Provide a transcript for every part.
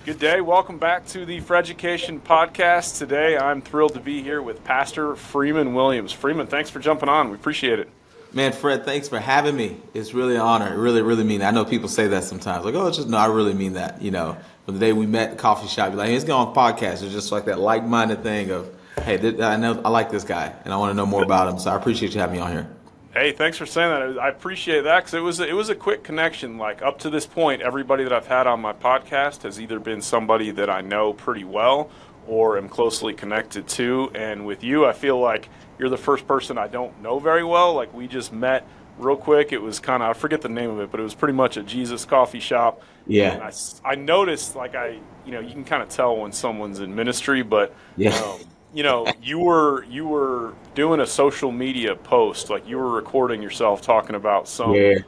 Good day. Welcome back to the Freducation podcast. Today, I'm thrilled to be here with Pastor Fremon Williams. Fremon, thanks for jumping on. We appreciate it. Man, Fred, thanks for having me. It's really an honor. It really, really mean it. I know people say that sometimes, like, oh, it's just, no, I really mean that. From the day we met at the coffee shop, you're like, hey, let's go on podcast. It's just like that like-minded thing of, hey, I know I like this guy, and I want to know more about him, so I appreciate you having me on here. Hey, thanks for saying that. I appreciate that because it was a quick connection. Like up to this point, everybody that I've had on my podcast has either been somebody that I know pretty well or am closely connected to. And with you, I feel like you're the first person I don't know very well. Like we just met real quick. It was kind of, I forget the name of it, but it was pretty much a Jesus coffee shop. Yeah. And I noticed like you can kind of tell when someone's in ministry, but Yeah. you were doing a social media post, like you were recording yourself talking about some Yeah.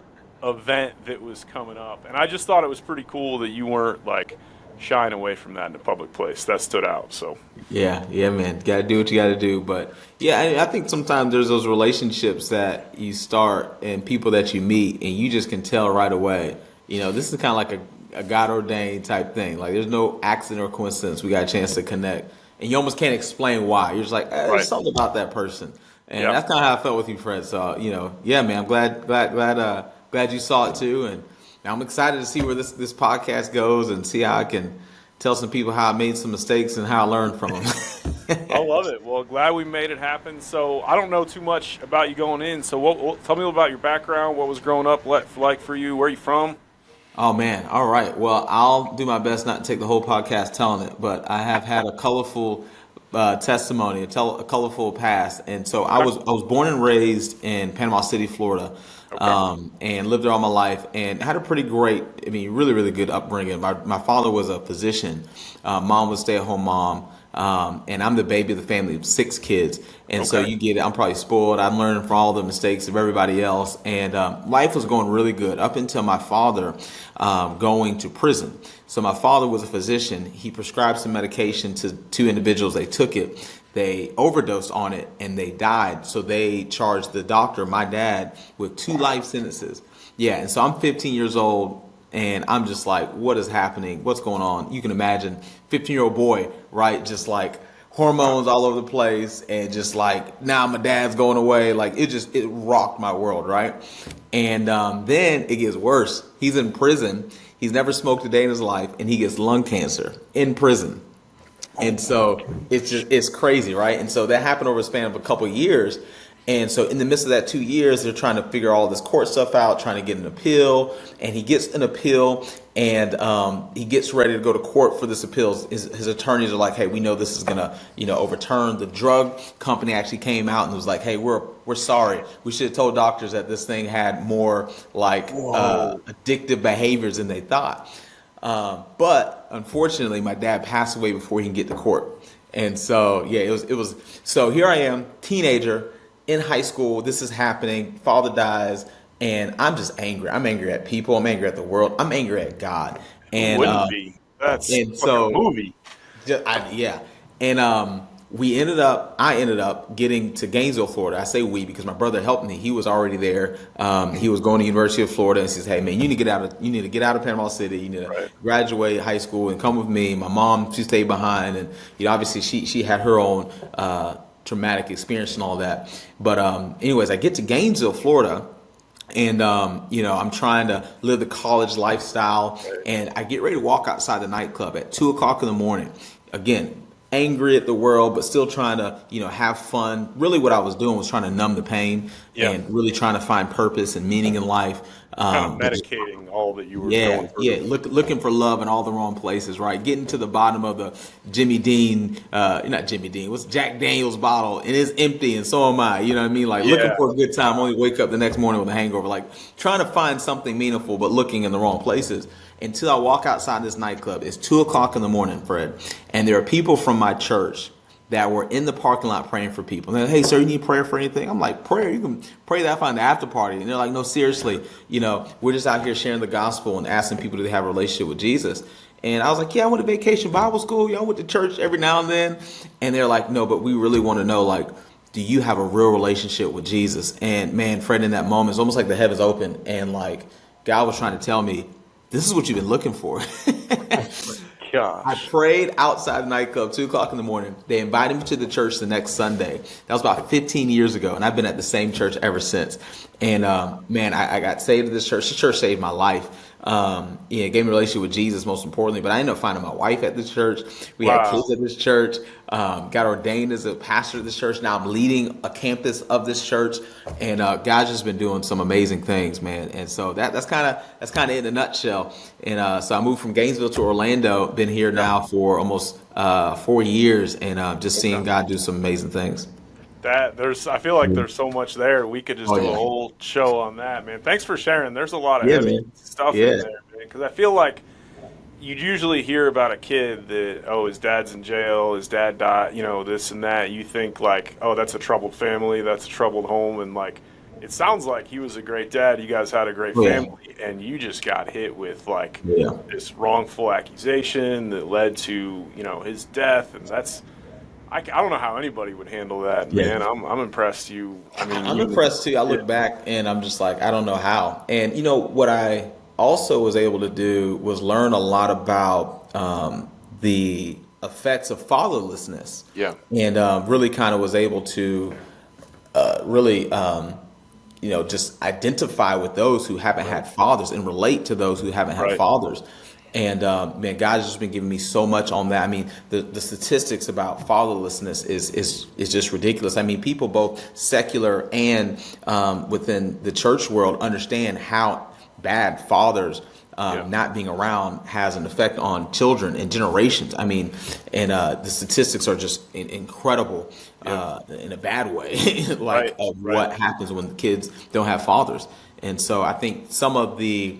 event that was coming up, and I just thought it was pretty cool that you weren't like shying away from that in a public place. That stood out. So Yeah, man. Got to do what you got to do. But yeah, I think sometimes there's those relationships that you start and people that you meet, and you just can tell right away. This is kind of like a God ordained type thing. Like there's no accident or coincidence. We got a chance to connect, and you almost can't explain why. You're just like, there's right, something about that person, and yeah. that's kind of how I felt with you, Fred. So yeah, man. I'm glad you saw it too, and I'm excited to see where this podcast goes and see how I can tell some people how I made some mistakes and how I learned from them. I love it. Well, glad we made it happen. So I don't know too much about you going in. So tell me about your background. What was growing up like for you? Where are you from? Oh man. All right. Well, I'll do my best not to take the whole podcast telling it, but I have had a colorful testimony, a colorful past. And so I was born and raised in Panama City, Florida. Okay. And lived there all my life and had a pretty great, really, really good upbringing. My father was a physician. Mom was a stay-at-home mom. And I'm the baby of the family of 6 kids. And so Okay. you get it. I'm probably spoiled. I'm learning from all the mistakes of everybody else. And life was going really good up until my father going to prison. So my father was a physician. He prescribed some medication to 2 individuals. They took it. They overdosed on it and they died. So they charged the doctor, my dad, with 2 life sentences. Yeah. And so I'm 15 years old. And I'm just like, what is happening? What's going on? You can imagine 15-year-old boy, right? Just like hormones all over the place. And just like, now my dad's going away. Like it rocked my world, right? And then it gets worse. He's in prison. He's never smoked a day in his life. And he gets lung cancer in prison. And so it's crazy, right? And so that happened over a span of a couple of years. And so in the midst of that 2 years, they're trying to figure all this court stuff out, trying to get an appeal. And he gets an appeal and he gets ready to go to court for this appeal. His attorneys are like, hey, we know this is going to, overturn. The drug company actually came out and was like, hey, we're sorry. We should have told doctors that this thing had more like addictive behaviors than they thought. But unfortunately, my dad passed away before he can get to court. And so, yeah, it was. So here I am, teenager in high school. This is happening. Father dies. And I'm just angry. I'm angry at people. I'm angry at the world. I'm angry at God. Who And wouldn't be? That's and fucking a so movie. yeah. And I ended up getting to Gainesville, Florida. I say we because my brother helped me. He was already there. He was going to University of Florida and says, hey man, you need to get out of Panama City. You need to Right. graduate high school and come with me. My mom, she stayed behind, and obviously she had her own traumatic experience and all that. But anyways, I get to Gainesville, Florida. And, I'm trying to live the college lifestyle, and I get ready to walk outside the nightclub at 2 o'clock in the morning. Again, angry at the world, but still trying to, have fun. Really what I was doing was trying to numb the pain Yeah. and really trying to find purpose and meaning in life. Kind of But medicating all that you were yeah, going through. yeah. Looking for love in all the wrong places, right? Getting to the bottom of the Jimmy Dean, not Jimmy Dean, what's Jack Daniels bottle, and it's empty, and so am I. You know what I mean? Like looking Yeah. for a good time, only wake up the next morning with a hangover. Like trying to find something meaningful, but looking in the wrong places. Until I walk outside this nightclub, it's 2 o'clock in the morning, Fred, and there are people from my church that were in the parking lot praying for people. And they're, hey, sir, you need prayer for anything? I'm like, prayer? You can pray that I find the after party. And they're like, no, seriously, we're just out here sharing the gospel and asking people to have a relationship with Jesus. And I was like, yeah, I went to vacation Bible school. Yeah, I went to church every now and then. And they're like, no, but we really want to know, like, do you have a real relationship with Jesus? And man, Fred, in that moment, it's almost like the heavens opened and like God was trying to tell me, this is what you've been looking for. I gosh. prayed outside the nightclub, 2 o'clock in the morning. They invited me to the church the next Sunday. That was about 15 years ago, and I've been at the same church ever since. And man, I got saved at this church. The church saved my life. Yeah, it gave me a relationship with Jesus, most importantly. But I ended up finding my wife at this church. We had Wow. kids at this church. Got ordained as a pastor at this church. Now I'm leading a campus of this church, and God's just been doing some amazing things, man. And so that's kind of it in a nutshell. And so I moved from Gainesville to Orlando. Been here now for almost 4 years, and just seeing God do some amazing things. I feel like there's so much there. We could just Oh do a yeah, whole show on that, man. Thanks for sharing. There's a lot of yeah, heavy man, stuff in yeah, there, man. Because I feel like you usually hear about a kid that, oh, his dad's in jail, his dad died, this and that. You think like, oh, that's a troubled family, that's a troubled home, and like, it sounds like he was a great dad. You guys had a great yeah, family, and you just got hit with like yeah. this wrongful accusation that led to, his death, and that's. I don't know how anybody would handle that, Yeah. man. I'm impressed. I mean, I'm you, impressed too. I yeah, look back and I'm just like, I don't know how. And what I also was able to do was learn a lot about the effects of fatherlessness, yeah, and really kind of was able to really just identify with those who haven't had fathers and relate to those who haven't had right, fathers. And man, God has just been giving me so much on that. I mean, the statistics about fatherlessness is just ridiculous. I mean, people both secular and within the church world understand how bad fathers yeah, not being around has an effect on children and generations. I mean, and the statistics are just incredible yeah, in a bad way, like right, of right, what happens when the kids don't have fathers. And so I think some of the,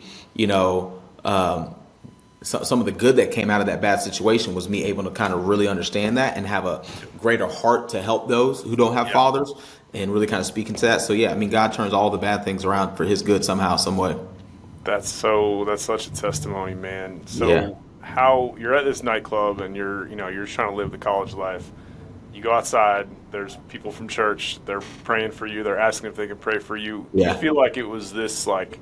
some of the good that came out of that bad situation was me able to kind of really understand that and have a greater heart to help those who don't have yeah. fathers and really kind of speak into that. So yeah, I mean, God turns all the bad things around for his good somehow, some way. That's such a testimony, man. Yeah. So how you're at this nightclub and you're trying to live the college life. You go outside. There's people from church. They're praying for you. They're asking if they can pray for you. Do you Yeah. feel like it was this like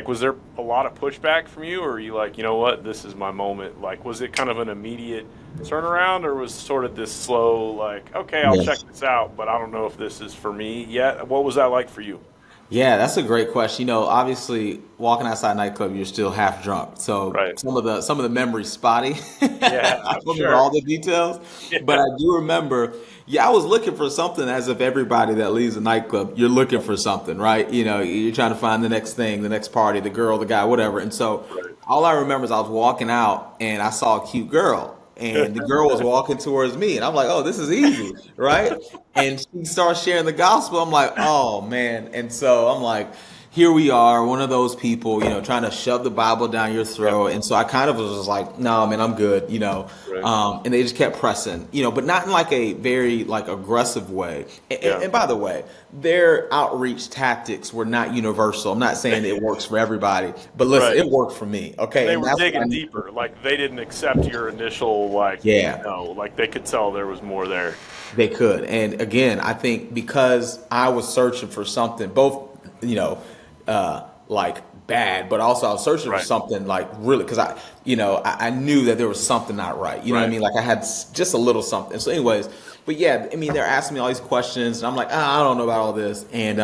was there a lot of pushback from you, or are you like, you know what, this is my moment? Like, was it kind of an immediate turnaround, or was sort of this slow, like, okay, I'll Yeah. check this out, but I don't know if this is for me yet? What was that like for you? Yeah, that's a great question. Obviously, walking outside a nightclub, you're still half drunk, so Right. some of the memories spotty. Yeah, I I'm don't remember sure. all the details, but Yeah. I do remember. Yeah, I was looking for something, as if everybody that leaves a nightclub, you're looking for something, right? You're trying to find the next thing, the next party, the girl, the guy, whatever. And so, Right. all I remember is I was walking out and I saw a cute girl. And the girl was walking towards me, and I'm like, "Oh, this is easy, right?" And she starts sharing the gospel. I'm like, "Oh man!" And so I'm like, "Here we are, one of those people, trying to shove the Bible down your Yep. throat." And so I kind of was just like, "No, man, I'm good." Right. And they just kept pressing, but not in like a very like aggressive way. And, Yeah. and by the way, their outreach tactics were not universal. I'm not saying it works for everybody, but listen, Right. it worked for me. Okay, They and were that's what I digging need. deeper. Like they didn't accept your initial Yeah. like they could tell there was more there. They could. And again, I think because I was searching for something, both, like bad, but also I was searching for Right. something like really, because I knew that there was something not right. You know what I Right. mean? Like I had just a little something. So, anyways, but yeah, I mean, they're asking me all these questions, and I'm like, I don't know about all this. And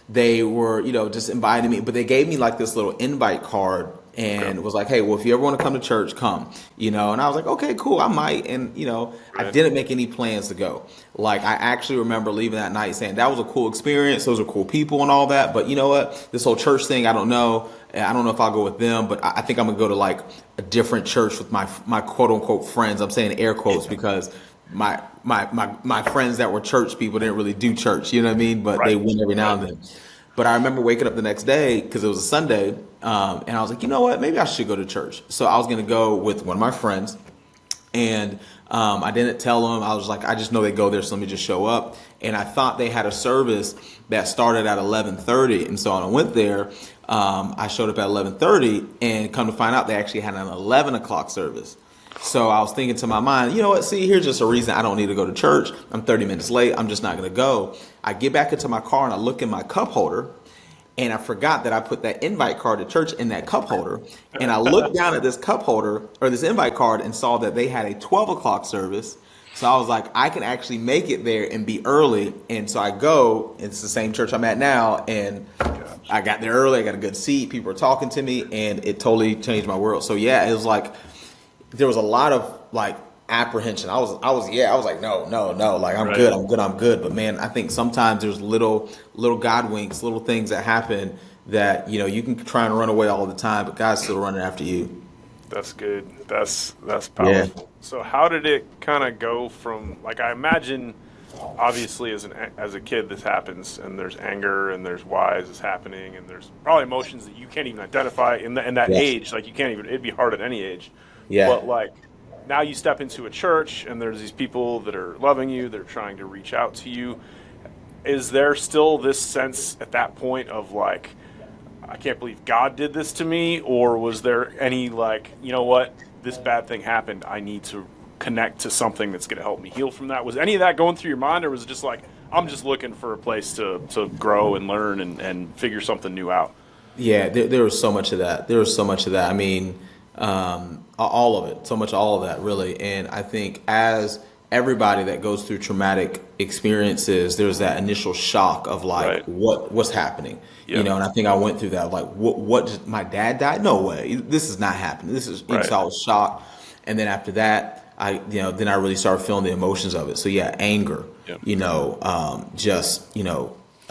they were, just inviting me, but they gave me like this little invite card Okay. and was like, hey, well, if you ever want to come to church, come, and I was like, okay, cool, I might. And, I Right. didn't make any plans to go. Like, I actually remember leaving that night saying that was a cool experience. Those are cool people and all that. But you know what? This whole church thing, I don't know. I don't know if I'll go with them, but I think I'm going to go to like a different church with my quote unquote friends. I'm saying air quotes because my friends that were church people didn't really do church. You know what I mean? But they Right. went every now Right. and then. But I remember waking up the next day because it was a Sunday, and I was like, you know what? Maybe I should go to church. So I was going to go with one of my friends, and I didn't tell them. I was like, I just know they go there, so let me just show up. And I thought they had a service that started at 11:30, and so I went there. I showed up at 11:30, and come to find out, they actually had an 11 o'clock service. So I was thinking to my mind, you know what? See, here's just a reason I don't need to go to church. I'm 30 minutes late. I'm just not going to go. I get back into my car and I look in my cup holder, And I forgot that I put that invite card to church in that cup holder. And I looked down at this cup holder or this invite card and saw that they had a 12 o'clock service. So I was like, I can actually make it there and be early. And so I go, it's the same church I'm at now. And I got there early. I got a good seat. People were talking to me, and it totally changed my world. So yeah, it was like, there was a lot of like apprehension. I was like, no. Like, I'm good. But man, I think sometimes there's little God winks, little things that happen that, you can try and run away all the time, but God's still running after you. That's good. That's powerful. Yeah. So how did it kind of go from, like, I imagine obviously as a kid this happens, and there's anger, and there's why is this happening, and there's probably emotions that you can't even identify in that age. Like, you can't even, it'd be hard at any age. Yeah. But like, now you step into a church and there's these people that are loving you, they're trying to reach out to you. Is there still this sense at that point of like, I can't believe God did this to me? Or was there any like, you know what, this bad thing happened, I need to connect to something that's going to help me heal from that? Was any of that going through your mind, or was it just like, I'm just looking for a place to grow and learn and figure something new out? Yeah, there was so much of that. I mean, all of it, all of that really. And I think as everybody that goes through traumatic experiences, there's that initial shock of like, what's happening, and I think I went through that. Like, what my dad died? No way. This is not happening. This is, so I was shocked. And then after that, then I really started feeling the emotions of it. So yeah, anger,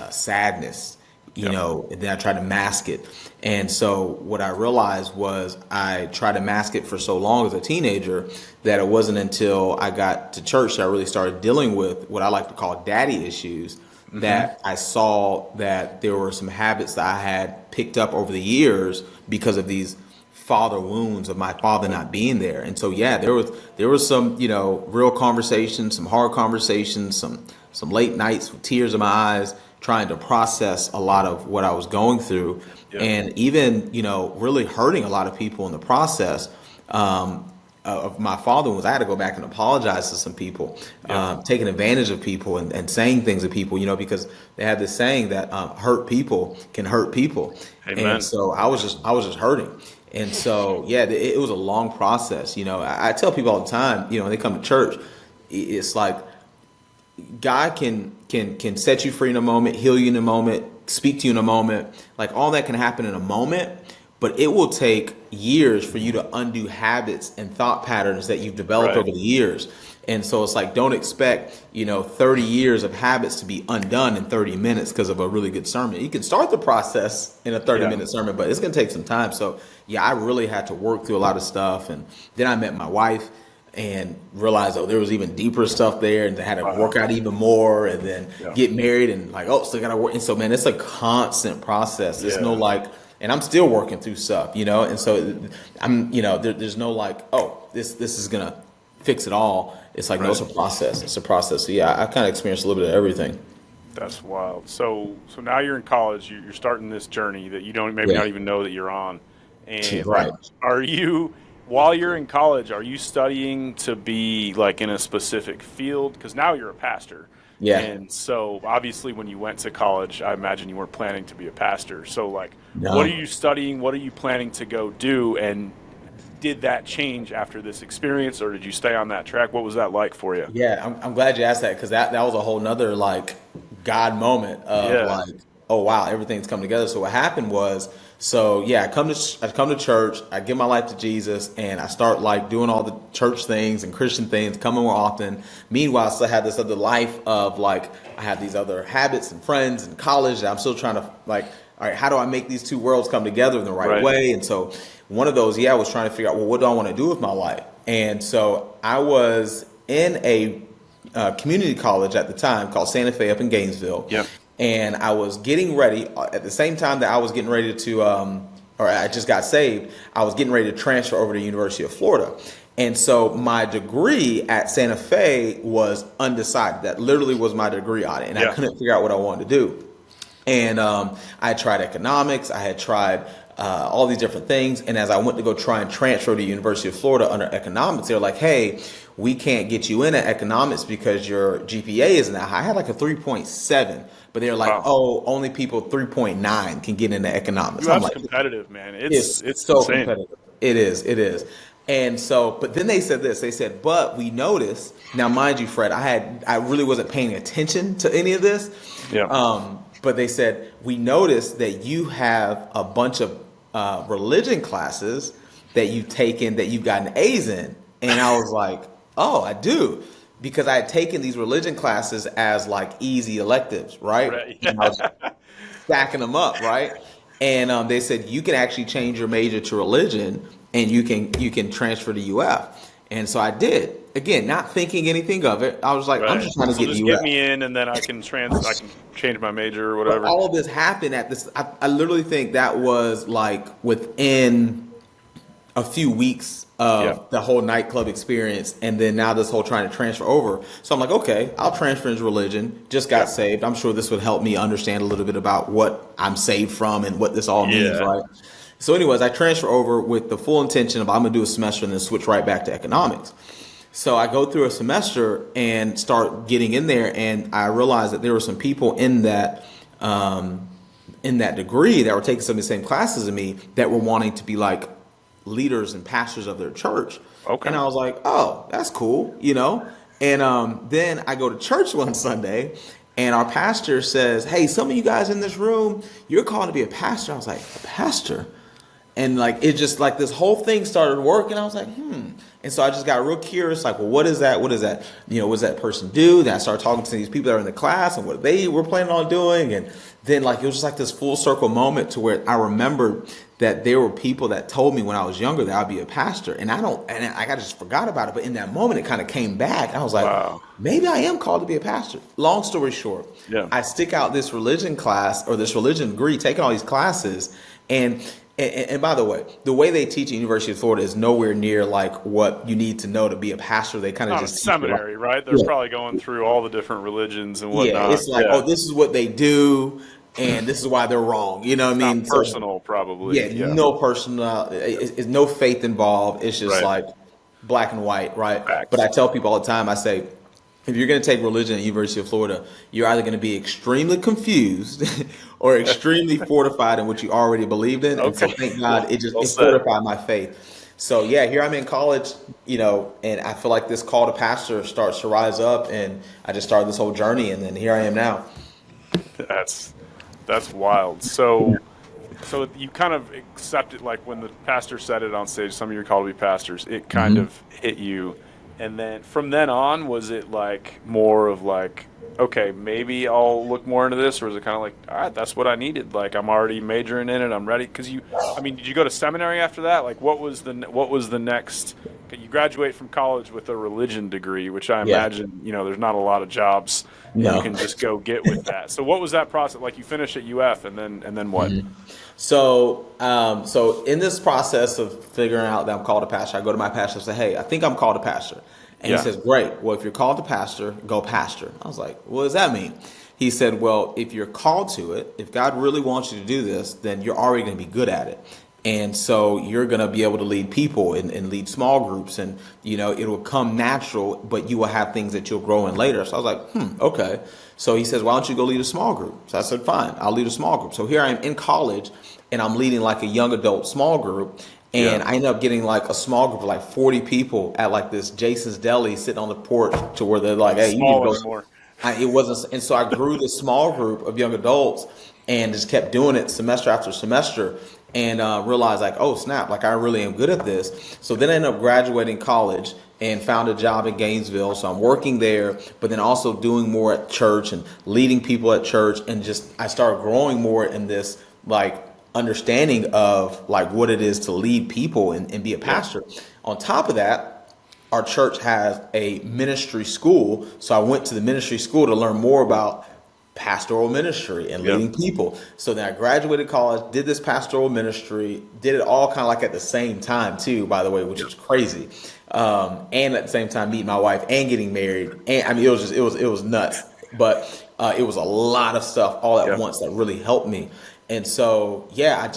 sadness, and then I tried to mask it. And so what I realized was I tried to mask it for so long as a teenager that it wasn't until I got to church that I really started dealing with what I like to call daddy issues, that I saw that there were some habits that I had picked up over the years because of these father wounds of my father not being there. And so yeah, there was some real conversations, some hard conversations, some late nights with tears in my eyes, trying to process a lot of what I was going through, and even really hurting a lot of people in the process of my father wounds. I had to go back and apologize to some people, taking advantage of people and saying things to people, because they had this saying that hurt people can hurt people. Amen. And so I was just hurting. And so, yeah, it was a long process. I tell people all the time, when they come to church, it's like God can set you free in a moment, heal you in a moment, speak to you in a moment. Like, all that can happen in a moment, but it will take years for you to undo habits and thought patterns that you've developed over the years. And so it's like, don't expect, 30 years of habits to be undone in 30 minutes because of a really good sermon. You can start the process in a 30-minute sermon, but it's going to take some time. So yeah, I really had to work through a lot of stuff. And then I met my wife and realized, there was even deeper stuff there, and I had to work out even more, and then get married, and like, still got to work. And so, man, it's a constant process. There's no like, and I'm still working through stuff, and so I'm, there's no like, this is going to fix it all. It's like, no, it's a process. So yeah, I kind of experienced a little bit of everything. That's wild. So now you're in college, you're starting this journey that you don't maybe not even know that you're on. And are you, while you're in college, are you studying to be like in a specific field? Because now you're a pastor. Yeah. And so obviously when you went to college, I imagine you weren't planning to be a pastor. So like, what are you studying? What are you planning to go do? And did that change after this experience, or did you stay on that track? What was that like for you? Yeah, I'm glad you asked that, because that was a whole nother like God moment of like, oh wow, everything's come together. So what happened was, I come to church, I give my life to Jesus, and I start like doing all the church things and Christian things, coming more often. Meanwhile, I still have this other life of like, I have these other habits and friends in college that I'm still trying to like, all right, how do I make these two worlds come together in the right way? And so one of those, I was trying to figure out, well, what do I want to do with my life? And so I was in a community college at the time called Santa Fe up in Gainesville. Yep. And I was getting ready at the same time that I was getting ready to, or I just got saved, I was getting ready to transfer over to the University of Florida. And so my degree at Santa Fe was undecided. That literally was my degree on it. And I couldn't figure out what I wanted to do. And I tried economics. I had tried all these different things. And as I went to go try and transfer to University of Florida under economics, they're like, hey, we can't get you in at economics because your GPA isn't that high. I had like a 3.7, but they're like, Wow. oh, only people 3.9 can get into economics. I'm UF's like, competitive, man. it's It's so insane. competitive. It is. And so, but then they said this. They said, but we noticed. Now, mind you, Fred, I really wasn't paying attention to any of this. Yeah. But they said we noticed that you have a bunch of religion classes that you've taken that you've gotten A's in, and I was like, oh, I do. Because I had taken these religion classes as like easy electives, right? Right. And I was stacking them up, right? And they said you can actually change your major to religion, and you can transfer to UF. And so I did. Again, not thinking anything of it. I was like, I'm Right. just trying to So get just UF. get me in, and then I can change my major or But whatever. all of this happened at this. I literally think that was like within a few weeks of Yeah. the whole nightclub experience, and then now this whole trying to transfer over. So I'm like, okay, I'll transfer into religion. Just got saved. I'm sure this would help me understand a little bit about what I'm saved from and what this all means, Yeah. right? So, anyways, I transfer over with the full intention of I'm gonna do a semester and then switch right back to economics. So I go through a semester and start getting in there, and I realized that there were some people in that degree that were taking some of the same classes as me that were wanting to be like leaders and pastors of their church. Okay. And I was like, oh, that's cool, you know? And then I go to church one Sunday, and our pastor says, hey, some of you guys in this room, you're called to be a pastor. I was like, a pastor? And like, it just like this whole thing started working. I was like, And so I just got real curious, like, well, what is that? What is that? You know, what does that person do? Then I started talking to these people that are in the class and what they were planning on doing. And then like, it was just like this full circle moment to where I remembered that there were people that told me when I was younger that I'd be a pastor. And I just forgot about it. But in that moment, it kind of came back. I was like, Wow. maybe I am called to be a pastor. Long story short, Yeah. I stick out this religion class or this religion degree, taking all these classes. And by the way they teach at University of Florida is nowhere near like what you need to know to be a pastor. They kind of Not a just teach you, like, seminary, right? They're yeah, probably going through all the different religions and yeah, whatnot. it's like, Yeah. oh, this is what they do, and this is why they're wrong. You know what I mean? Not So, personal, probably. yeah, Yeah. no personal, it's no faith involved. It's just Right. like black and white, right? Facts. But I tell people all the time, I say, if you're going to take religion at University of Florida, you're either going to be extremely confused or extremely fortified in what you already believed in. And so Okay. thank God Well it said. fortified my faith. So yeah, here I'm in college, you know, and I feel like this call to pastor starts to rise up, and I just started this whole journey, and then here I am now. That's wild. So you kind of accepted, like when the pastor said it on stage, some of you are called to be pastors, it kind Mm-hmm. of hit you. And then from then on, was it like more of like, okay, maybe I'll look more into this, or was it kind of like, all right, that's what I needed. Like I'm already majoring in it, I'm ready. Because did you go to seminary after that? Like what was the next? You graduate from college with a religion degree, which I Yeah. imagine, there's not a lot of jobs No. you can just go get with that. So what was that process? Like you finish at UF, and then what? So in this process of figuring out that I'm called a pastor, I go to my pastor and say, hey, I think I'm called a pastor. And Yeah. he says, great. Well, if you're called to pastor, go pastor. I was like, what does that mean? He said, well, if you're called to it, if God really wants you to do this, then you're already going to be good at it. And so you're going to be able to lead people and lead small groups, and, it will come natural, but you will have things that you'll grow in later. So I was like, okay. So he says, why don't you go lead a small group? So I said, fine, I'll lead a small group. So here I am in college, and I'm leading like a young adult small group. And Yeah. I end up getting like a small group of like 40 people at like this Jason's Deli sitting on the porch to where they're like, hey, you need to Small go. anymore. It wasn't, and so I grew this small group of young adults and just kept doing it semester after semester, and realized like, oh snap, like I really am good at this. So then I ended up graduating college and found a job in Gainesville. So I'm working there, but then also doing more at church and leading people at church, and just I started growing more in this like understanding of like what it is to lead people and be a pastor. On top of that, our church has a ministry school. So I went to the ministry school to learn more about pastoral ministry and leading people. So then I graduated college, did this pastoral ministry, did it all kind of like at the same time too, by the way, which was crazy. And at the same time, meeting my wife and getting married. And I mean, it was nuts, but it was a lot of stuff all at once that really helped me. And so, yeah,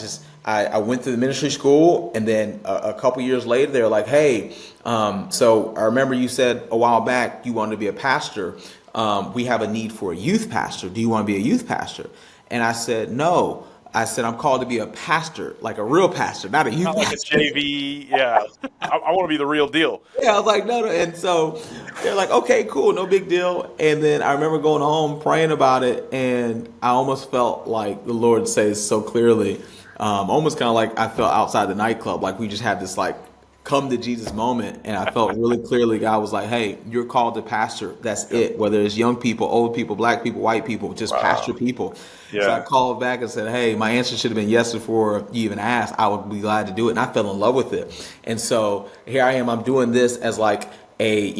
I went to the ministry school, and then a couple years later, they were like, "Hey, so I remember you said a while back you wanted to be a pastor. We have a need for a youth pastor. Do you want to be a youth pastor?" And I said, "No." I said, "I'm called to be a pastor, like a real pastor, not a youth Not like a pastor." JV. Yeah, I want to be the real deal. Yeah, I was like, no, no. And so they're like, okay, cool, no big deal. And then I remember going home praying about it, and I almost felt like the Lord says so clearly, almost kind of like I felt outside the nightclub, like we just had this like come to Jesus moment, and I felt really clearly God was like, "Hey, you're called to pastor. That's it. Whether it's young people, old people, black people, white people, just pastor Wow. people." So I Yeah. called back and said, "Hey, my answer should have been yes before you even asked. I would be glad to do it." And I fell in love with it. And so here I am. I'm doing this as like a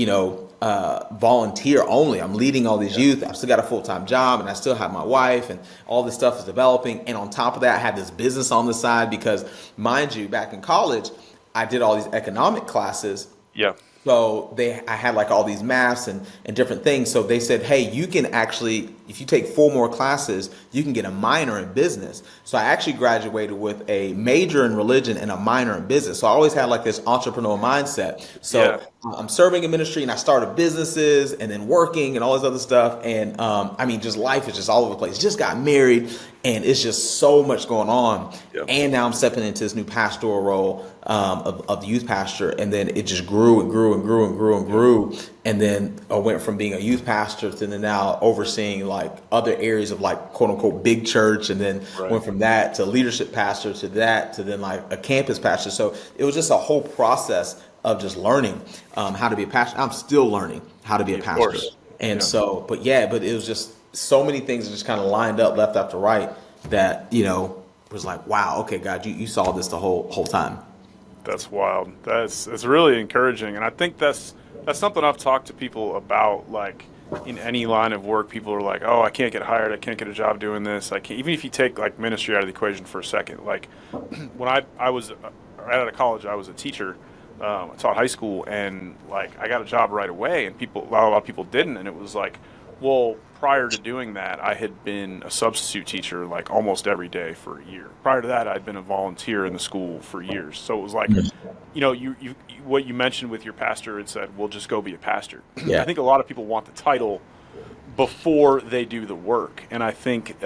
volunteer only. I'm leading all these youth. I've still got a full-time job, and I still have my wife, and all this stuff is developing. And on top of that, I had this business on the side because, mind you, back in college, I did all these economic classes. Yeah. So I had like all these maths and different things. So they said, "Hey, you can actually, if you take 4 more classes, you can get a minor in business." So I actually graduated with a major in religion and a minor in business. So I always had like this entrepreneur mindset. So Yeah. I'm serving in ministry, and I started businesses and then working and all this other stuff. And I mean, just life is just all over the place. Just got married, and it's just so much going on. Yeah. And now I'm stepping into this new pastoral role of the youth pastor, and then it just grew and grew and grew and grew and grew. And then I went from being a youth pastor to then now overseeing like other areas of like quote unquote big church, and then went from that to leadership pastor to that to then like a campus pastor. So it was just a whole process of just learning how to be a pastor. I'm still learning how to be a Of pastor. course. And Yeah. so, but it was just so many things just kind of lined up left after right that, was like, wow, okay, God, you saw this the whole time. That's wild. It's really encouraging, and I think that's something I've talked to people about. Like in any line of work, people are like, "Oh, I can't get hired. I can't get a job doing this. I can't." Even if you take like ministry out of the equation for a second, like when I was right out of college, I was a teacher. I taught high school, and like I got a job right away, and a lot of people didn't, and it was like, well, prior to doing that, I had been a substitute teacher like almost every day for a year. Prior to that, I'd been a volunteer in the school for years. So it was like, you what you mentioned with your pastor and said, "Well, just go be a pastor." I Yeah. think a lot of people want the title before they do the work, and I think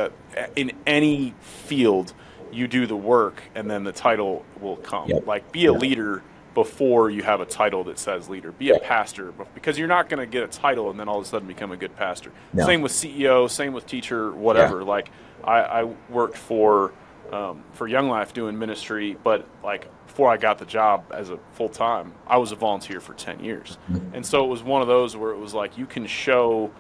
in any field, you do the work, and then the title will come. Yep. Like, be a leader before you have a title that says leader. Be a pastor, because you're not going to get a title and then all of a sudden become a good pastor. No. Same with CEO, same with teacher, whatever. Yeah. Like I worked for Young Life doing ministry, but like before I got the job as a full time, I was a volunteer for 10 years. And so it was one of those where it was like you can show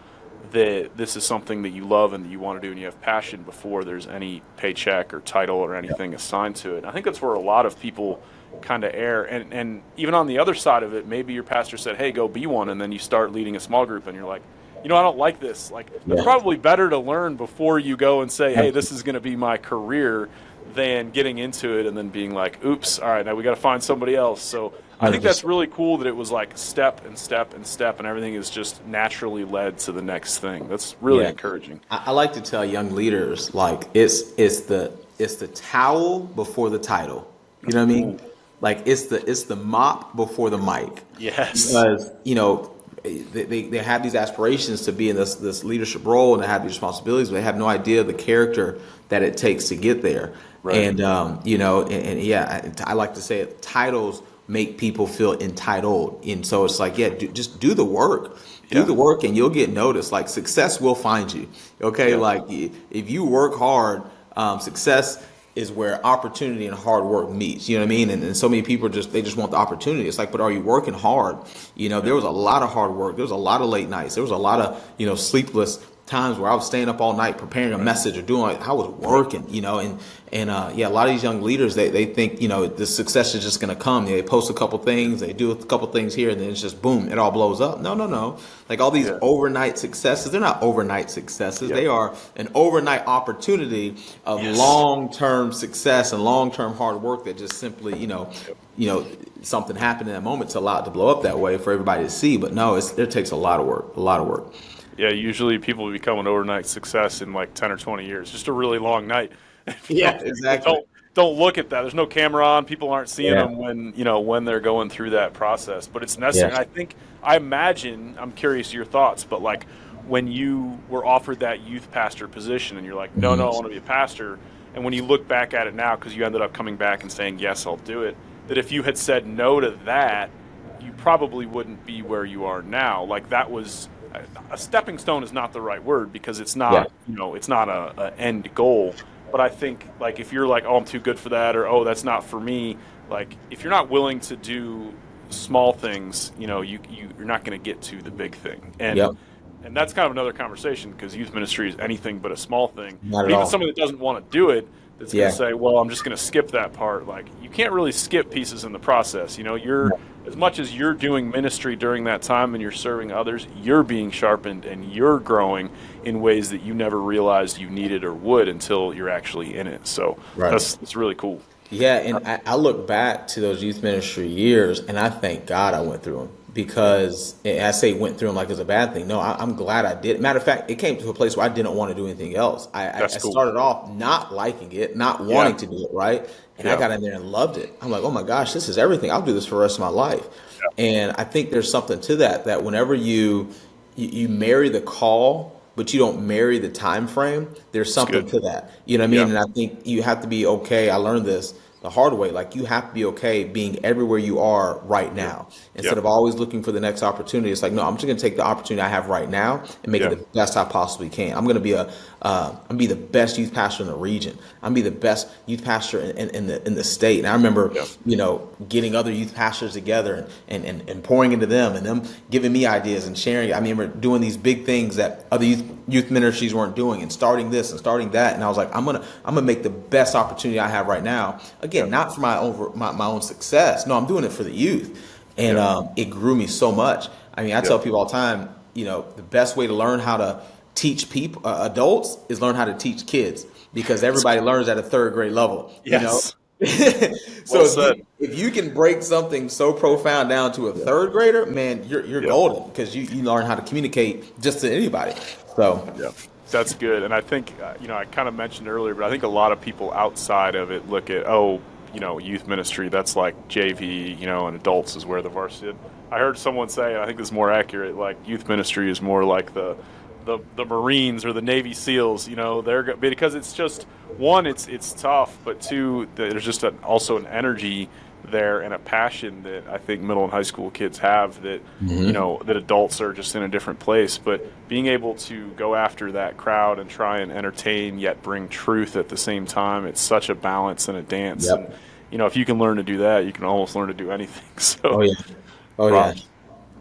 that this is something that you love and that you want to do and you have passion before there's any paycheck or title or anything assigned to it. And I think that's where a lot of people kind of err. And even on the other side of it, maybe your pastor said, "Hey, go be one," and then you start leading a small group and you're like, I don't like this. Like, it's probably better to learn before you go and say, "Hey, this is going to be my career," than getting into it and then being like, "Oops, all right, now we got to find somebody else." So I think that's really cool that it was like step and step and step, and everything is just naturally led to the next thing. That's really encouraging. I like to tell young leaders, like, it's the towel before the title. You know what I mean? Like, it's the mop before the mic. Yes. Because they have these aspirations to be in this leadership role, and they have these responsibilities, but they have no idea the character that it takes to get there. Right. And I like to say it, titles make people feel entitled, and so it's like, just do the work. Do the work, and you'll get noticed. Like, success will find you. Okay, like if you work hard, success is where opportunity and hard work meets. You know what I mean? And so many people they just want the opportunity. It's like, but are you working hard? There was a lot of hard work. There was a lot of late nights. There was a lot of sleepless times where I was staying up all night preparing a message or doing, I was working, and a lot of these young leaders, they think, the success is just going to come. They post a couple things, they do a couple things here, and then it's just boom, it all blows up. No. Like, all these overnight successes, they're not overnight successes. They are an overnight opportunity of long-term success and long-term hard work that just simply, something happened in that moment to allow it to blow up that way for everybody to see. But no, it takes a lot of work. Yeah, usually people become an overnight success in like 10 or 20 years. Just a really long night. Yeah, exactly. don't look at that. There's no camera on. People aren't seeing Yeah. them when they're going through that process. But it's necessary. Yeah. And I imagine, I'm curious your thoughts, but like when you were offered that youth pastor position and you're like, no, Mhm. I want to be a pastor. And when you look back at it now, because you ended up coming back and saying, yes, I'll do it, that if you had said no to that, you probably wouldn't be where you are now. Like that was a stepping stone is not the right word because it's Yeah. not, it's not a end goal. But I think like if you're like, oh, I'm too good for that, or oh, that's not for me. Like if you're not willing to do small things, you're not going to get to the big thing. Yep. And that's kind of another conversation because youth ministry is anything but a small thing. Not But at even all. somebody that doesn't want to do it, that's going Yeah. to say, well, I'm just going to skip that part. Like you can't really skip pieces in the process. You're as much as you're doing ministry during that time and you're serving others, you're being sharpened and you're growing in ways that you never realized you needed or would until you're actually in it. So Right. that's really cool. Yeah, and I look back to those youth ministry years, and I thank God I went through them because I say went through them like it's a bad thing. No, I'm glad I did. Matter of fact, it came to a place where I didn't want to do anything else. I That's cool. started off not liking it, not wanting to do it, right? And I Yeah. got in there and loved it. I'm like, oh my gosh, this is everything. I'll do this for the rest of my life. And I think there's something to that whenever you marry the call, but you don't marry the time frame, there's something good. to that. You know what I mean? Yeah. And I think you have to be okay. I learned this the hard way. Like you have to be okay being everywhere you are right now instead Yeah. of always looking for the next opportunity. It's like, no, I'm just going to take the opportunity I have right now and make Yeah. it the best I possibly can. I'm going to be I'm be the best youth pastor in the region. I'm be the best youth pastor in the state. And I remember, Yeah. getting other youth pastors together and pouring into them and them giving me ideas and sharing. I remember doing these big things that other youth ministries weren't doing and starting this and starting that. And I was like, I'm gonna make the best opportunity I have right now. Again, not for my own success. No, I'm doing it for the youth. And it grew me so much. I mean, I tell people all the time, the best way to learn how to teach people, adults, is learn how to teach kids because everybody learns at a third grade level. Yes. So Well said. if you can break something so profound down to a third grader, man, you're golden because you learn how to communicate just to anybody. So Yeah, that's good. And I think, I kind of mentioned earlier, but I think a lot of people outside of it look at, youth ministry, that's like JV, and adults is where the varsity. I heard someone say, and I think this is more accurate, like youth ministry is more like the Marines or the Navy SEALs, because it's just, one, it's tough, but two, there's just also an energy there and a passion that I think middle and high school kids have that, that adults are just in a different place. But being able to go after that crowd and try and entertain yet bring truth at the same time, it's such a balance and a dance. Yep. And, if you can learn to do that, you can almost learn to do anything. So, oh yeah, oh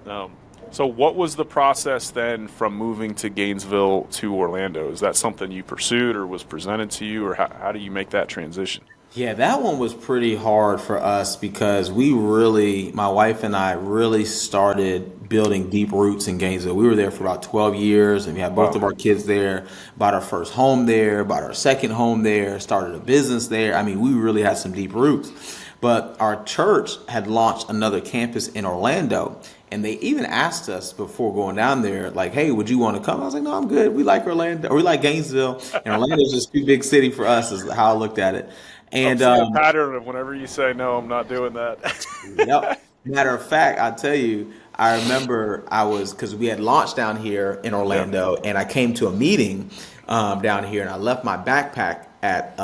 yeah. So what was the process then from moving to Gainesville to Orlando? Is that something you pursued or was presented to you, or how do you make that transition? Yeah, that one was pretty hard for us because my wife and I really started building deep roots in Gainesville. We were there for about 12 years and we had both of our kids there, bought our first home there, bought our second home there, started a business there. I mean, we really had some deep roots. But our church had launched another campus in Orlando. And they even asked us before going down there, like, hey, would you want to come? I was like, no, I'm good. We like Orlando, or we like Gainesville. And Orlando's just too big city for us, is how I looked at it. And I'm seeing a pattern of whenever you say, no, I'm not doing that. yep. Matter of fact, I'll tell you, I remember because we had launched down here in Orlando, and I came to a meeting down here, and I left my backpack at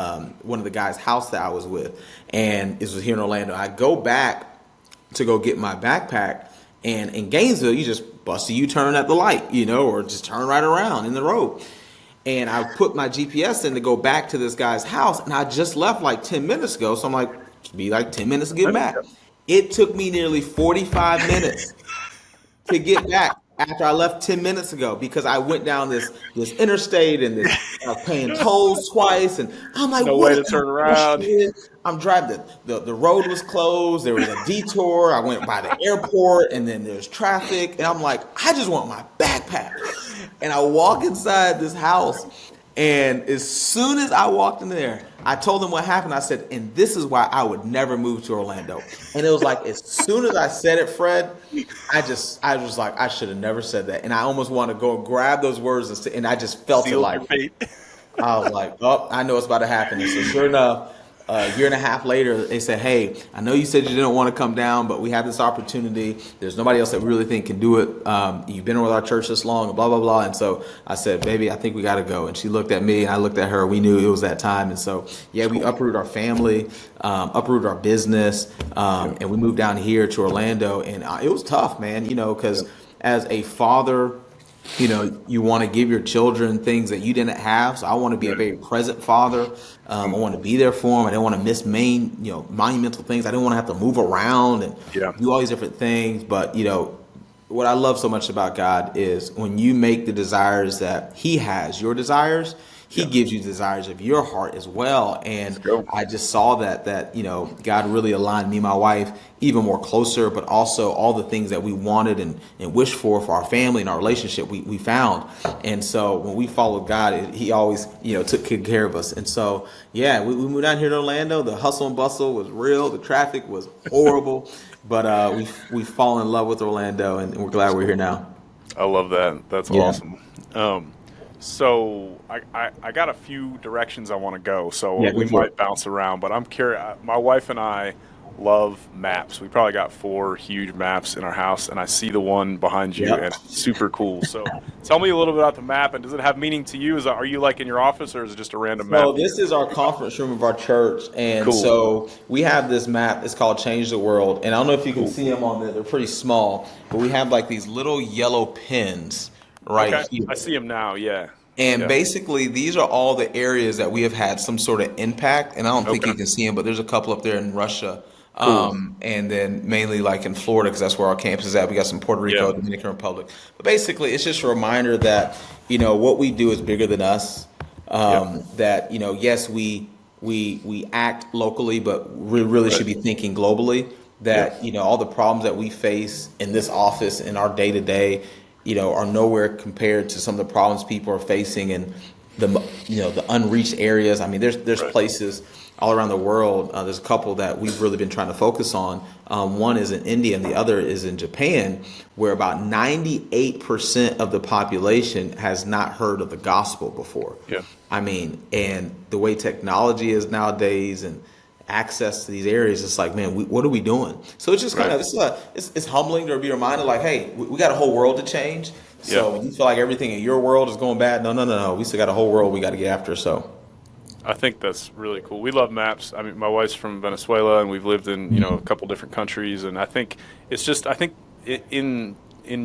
one of the guys' house that I was with. And this was here in Orlando. I go back to go get my backpack. And in Gainesville, you just bust a U-turn at the light, or just turn right around in the road. And I put my GPS in to go back to this guy's house, and I just left like 10 minutes ago. So I'm like, it'll be like 10 minutes to get back. It took me nearly 45 minutes to get back after I left 10 minutes ago because I went down this interstate and paying tolls twice. And I'm like, No way to turn around. I'm driving. The road was closed. There was a detour. I went by the airport and then there's traffic. And I'm like, I just want my backpack. And I walk inside this house. And as soon as I walked in there, I told them what happened. I said, and this is why I would never move to Orlando. And it was like, as soon as I said it, Fred, I was like, I should have never said that. And I almost want to go grab those words and I just felt it like, I was like, oh, I know it's about to happen. And so sure enough, a year and a half later, they said, "Hey, I know you said you didn't want to come down, but we have this opportunity. There's nobody else that we really think can do it. You've been with our church this long, blah, blah, blah." And so I said, "Baby, I think we got to go." And she looked at me, and I looked at her. We knew it was that time. And so, yeah, we uprooted our family, uprooted our business, and we moved down here to Orlando. And it was tough, man, because as a father, you want to give your children things that you didn't have. So I want to be a very present father. I want to be there for them. I didn't want to miss monumental things. I didn't want to have to move around and do all these different things. But, what I love so much about God is when you make the desires that he has, your desires, he gives you desires of your heart as well. And I just saw that God really aligned me and my wife even more closer, but also all the things that we wanted and wished for our family and our relationship, we found. And so when we followed God, he always, took good care of us. And so, we moved down here to Orlando. The hustle and bustle was real. The traffic was horrible, but we've fallen in love with Orlando, and we're glad we're here now. I love that. That's awesome. So I got a few directions I want to go, so we might bounce around, but I'm curious. My wife and I love maps. We probably got 4 huge maps in our house, and I see the one behind you, and it's super cool. So tell me a little bit about the map, and does it have meaning to you? Are you like in your office, or is it just a random map? So this is our conference room of our church, and so we have this map. It's called Change the World, and I don't know if you can see them on there. They're pretty small, but we have like these little yellow pins right here. I see them now, And basically, these are all the areas that we have had some sort of impact. And I don't think you can see them, but there's a couple up there in Russia. And then mainly like in Florida, because that's where our campus is at. We got some Puerto Rico, Dominican Republic. But basically, it's just a reminder that, what we do is bigger than us. That, yes, we act locally, but we really should be thinking globally. That, all the problems that we face in this office, in our day-to-day, are nowhere compared to some of the problems people are facing in the unreached areas. I mean, there's places all around the world. There's a couple that we've really been trying to focus on. One is in India and the other is in Japan, where about 98% of the population has not heard of the gospel before. I mean, and the way technology is nowadays and access to these areas, it's like, man, what are we doing? So it's just kind of it's humbling to be reminded, like, hey, we got a whole world to change. So when you feel like everything in your world is going bad, no, we still got a whole world we got to get after. So I think that's really cool. We love maps. I mean, my wife's from Venezuela, and we've lived in a couple different countries, and I think it's just in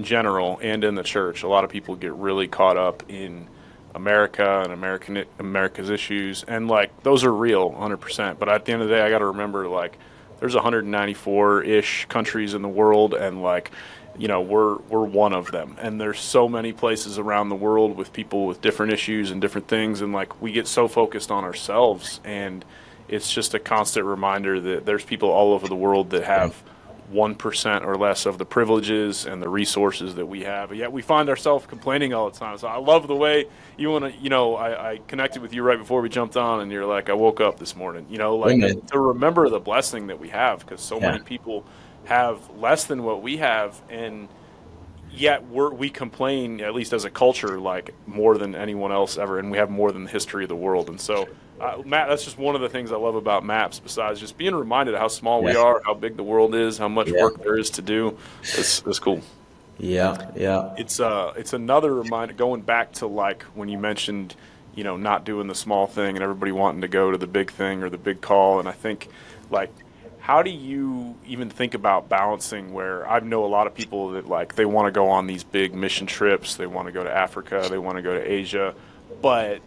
general and in the church, a lot of people get really caught up in America and America's issues, and like those are real 100%, but at the end of the day, I got to remember, like, there's 194-ish countries in the world, and like, we're one of them, and there's so many places around the world with people with different issues and different things, and like we get so focused on ourselves, and it's just a constant reminder that there's people all over the world that have 1% or less of the privileges and the resources that we have, but yet we find ourselves complaining all the time. So I love the way you want to, I connected with you right before we jumped on, and you're like, I woke up this morning, to remember the blessing that we have, because so many people have less than what we have, and yet we complain, at least as a culture, like more than anyone else ever, and we have more than the history of the world. And so Matt, that's just one of the things I love about maps, besides just being reminded of how small we are, how big the world is, how much work there is to do. It's cool. It's another reminder, going back to like when you mentioned, not doing the small thing and everybody wanting to go to the big thing or the big call. And I think, like, how do you even think about balancing, where I know a lot of people that, like, they want to go on these big mission trips, they want to go to Africa, they want to go to Asia, but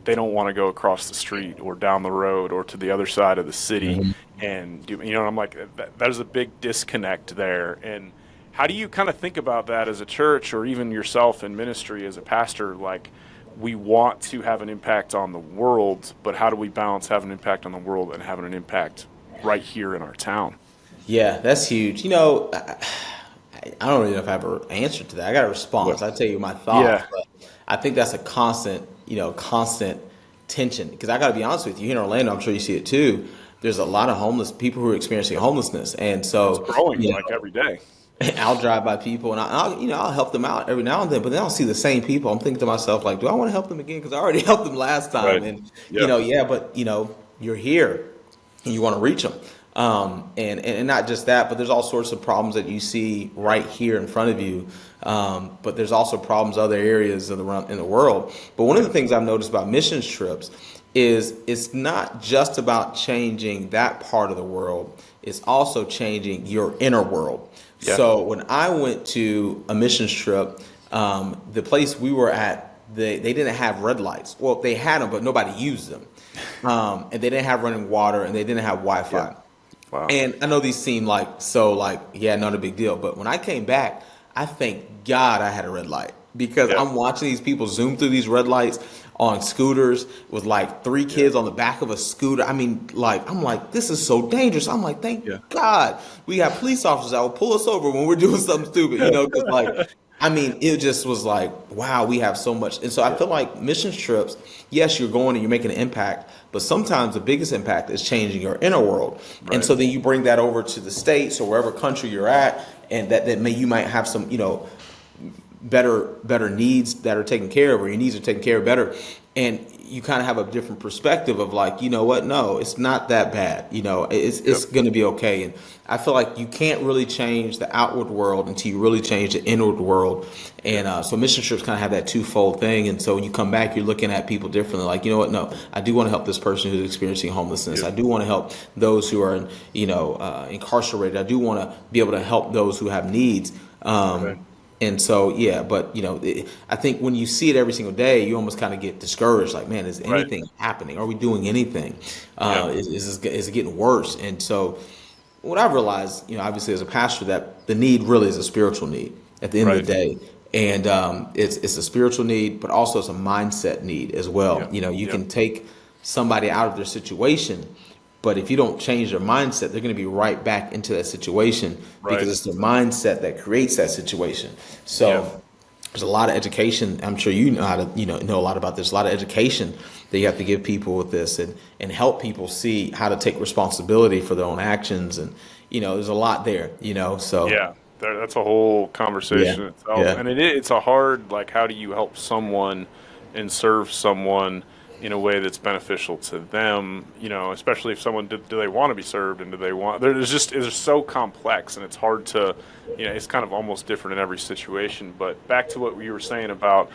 they don't want to go across the street or down the road or to the other side of the city and do, I'm like, there's a big disconnect there. And how do you kind of think about that as a church, or even yourself in ministry as a pastor? Like, we want to have an impact on the world, but how do we balance having an impact on the world and having an impact right here in our town? Yeah, that's huge. I don't really know if I have an answer to that. I got a response. I'll tell you my thoughts. But I think that's a constant tension. Because I got to be honest with you, here in Orlando, I'm sure you see it too. There's a lot of homeless people who are experiencing homelessness, and so it's growing like every day. I'll drive by people and I'll help them out every now and then, but then I'll see the same people. I'm thinking to myself, like, do I want to help them again? Because I already helped them last time, and but you're here. and you want to reach them. And not just that, but there's all sorts of problems that you see right here in front of you. But there's also problems other areas in the world. But one of the things I've noticed about missions trips is it's not just about changing that part of the world. It's also changing your inner world. Yeah. So when I went to a missions trip, the place we were at, they didn't have red lights. Well, they had them, but nobody used them. And they didn't have running water, and they didn't have Wi-Fi. Yeah. Wow. And I know these seem not a big deal. But when I came back, I thank God I had a red light, because Yeah. I'm watching these people zoom through these red lights on scooters with like 3 kids on the back of a scooter. I mean, like, I'm like, this is so dangerous. I'm like, thank God we have police officers that will pull us over when we're doing something stupid, because like, I mean, it just was like, wow, we have so much. And so I feel like missions trips, yes, you're going and you're making an impact, but sometimes the biggest impact is changing your inner world. Right. And so then you bring that over to the States or wherever country you're at, and you might have some, better needs that are taken care of, or your needs are taken care of better. And you kind of have a different perspective of like, you know what? No, it's not that bad. It's going to be okay. And I feel like you can't really change the outward world until you really change the inward world. And so mission trips kind of have that twofold thing. And so when you come back, you're looking at people differently. Like, you know what? No, I do want to help this person who's experiencing homelessness. I do want to help those who are, incarcerated. I do want to be able to help those who have needs. Okay. And so, but I think when you see it every single day, you almost kind of get discouraged. Like, man, is anything happening? Are we doing anything? Is it getting worse? And so, what I've realized, obviously as a pastor, that the need really is a spiritual need at the end of the day, and it's a spiritual need, but also it's a mindset need as well. You can take somebody out of their situation, but if you don't change their mindset, they're going to be right back into that situation, because it's the mindset that creates that situation. So there's a lot of education. I'm sure you know how to know a lot about this. A lot of education that you have to give people with this, and help people see how to take responsibility for their own actions. And there's a lot there. So that's a whole conversation itself. And it's a hard, like, how do you help someone and serve someone in a way that's beneficial to them, especially if someone, do they want to be served, and do they want, it's so complex, and it's hard to, it's kind of almost different in every situation. But back to what you were saying about,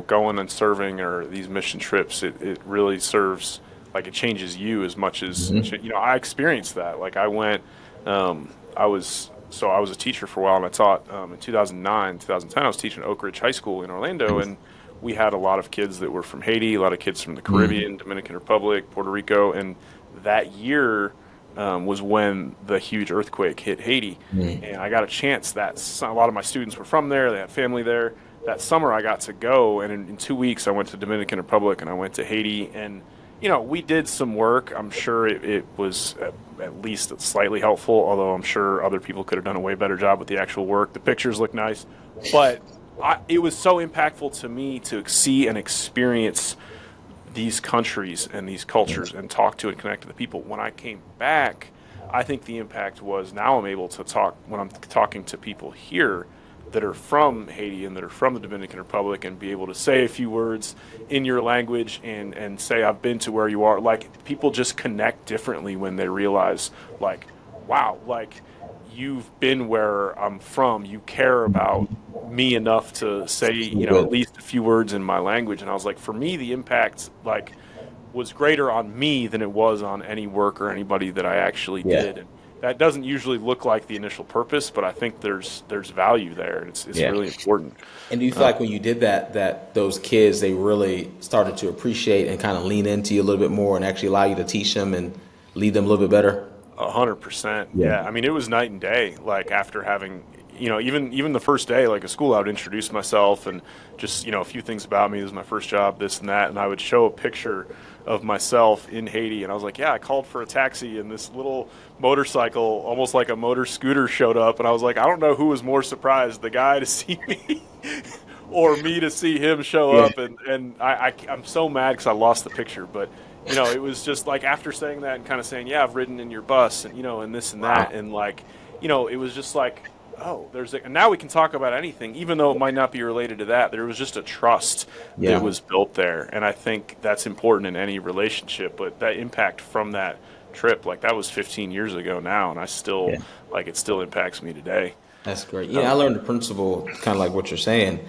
going and serving, or these mission trips, it really serves, like, it changes you as much as, I experienced that. Like, I went, I was a teacher for a while, and I taught, in 2009, 2010, I was teaching at Oak Ridge High School in Orlando, and we had a lot of kids that were from Haiti, a lot of kids from the Caribbean, Dominican Republic, Puerto Rico, and that year was when the huge earthquake hit Haiti. And I got a chance, a lot of my students were from there, they had family there. That summer I got to go, and in 2 weeks I went to Dominican Republic and I went to Haiti, and we did some work. I'm sure it was at least slightly helpful, although I'm sure other people could have done a way better job with the actual work. The pictures look nice, but it was so impactful to me to see and experience these countries and these cultures and talk to and connect to the people. When I came back, I think the impact was, now I'm able to talk, when I'm talking to people here that are from Haiti and that are from the Dominican Republic, and be able to say a few words in your language and say, I've been to where you are. Like, people just connect differently when they realize, like, wow, like, you've been where I'm from, you care about me enough to say, at least a few words in my language. And I was like, for me, the impact, like, was greater on me than it was on any work or anybody that I actually did. And that doesn't usually look like the initial purpose, but I think there's value there, and it's really important. And do you feel like when you did that those kids, they really started to appreciate and kind of lean into you a little bit more, and actually allow you to teach them and lead them a little bit better? 100%. Yeah. I mean, it was night and day. Like, after having, even the first day, like, a school, I would introduce myself and just, a few things about me. This is my first job, this and that. And I would show a picture of myself in Haiti. And I was like, I called for a taxi, and this little motorcycle, almost like a motor scooter, showed up. And I was like, I don't know who was more surprised, the guy to see me or me to see him show up. And I'm so mad because I lost the picture. But it was just like, after saying that and kind of saying, I've ridden in your bus, and, and this and that. And, like, it was just like, oh, and now we can talk about anything, even though it might not be related to that. There was just a trust that was built there. And I think that's important in any relationship. But that impact from that trip. Like that was 15 years ago now, and I still Yeah. like it still impacts me today. That's great. I learned the principle, kind of like what you're saying,